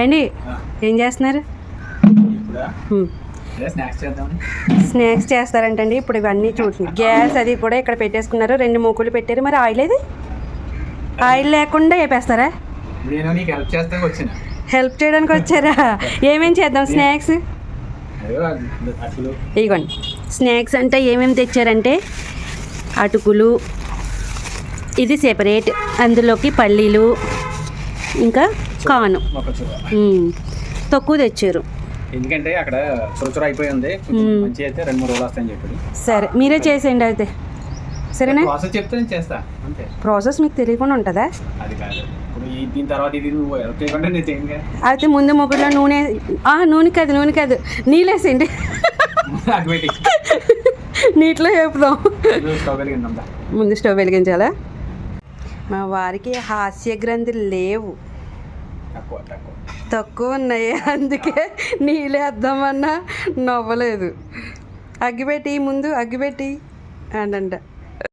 అండి ఏం చేస్తున్నారు? స్నాక్స్ చేస్తారంటండి. ఇప్పుడు ఇవన్నీ చూడండి, గ్యాస్ అది కూడా ఇక్కడ పెట్టేసుకున్నారు. 2 మూకులు పెట్టారు. మరి ఆయిల్ ఏది? ఆయిల్ లేకుండా వేపేస్తారా? హెల్ప్ చేయడానికి వచ్చారా? ఏమేమి చేద్దాం స్నాక్స్? ఇదిగోండి స్నాక్స్ అంటే ఏమేమి తెచ్చారంటే అటుకులు, ఇది సెపరేట్, అందులోకి పల్లీలు, ఇంకా కాను తక్కువ తెచ్చారు. ఎందుకంటే అక్కడ చురచుర అయిపోయి ఉంది, మంచి అయితే 2-3 రోజులు వస్తాయని చెప్పి. సరే మీరే చేసేయండి అయితే. సరేనా? ప్రాసెస్ చెప్తే నేను చేస్తా అంతే. ప్రాసెస్ మీకు తెలియకుండా ఉంటుందా? అది కాదు, ఇప్పుడు దీని తర్వాత ఇది నువ్వు తెలియకుండా నేను చేయను. అయితే ముందు ముగ్గురులో నూనె, నూనె కాదు నీళ్ళేసేయండి. నీటిలో వేపుదాం. ముందు స్టవ్ వెలిగించాలా? మా వారికి హాస్య గ్రంథులు లేవు, తక్కువ ఉన్నాయి, అందుకే నీళ్ళేద్దామన్నా నవ్వలేదు. అగ్గిపెట్టి ముందు, అగ్గిపెట్టి అంట.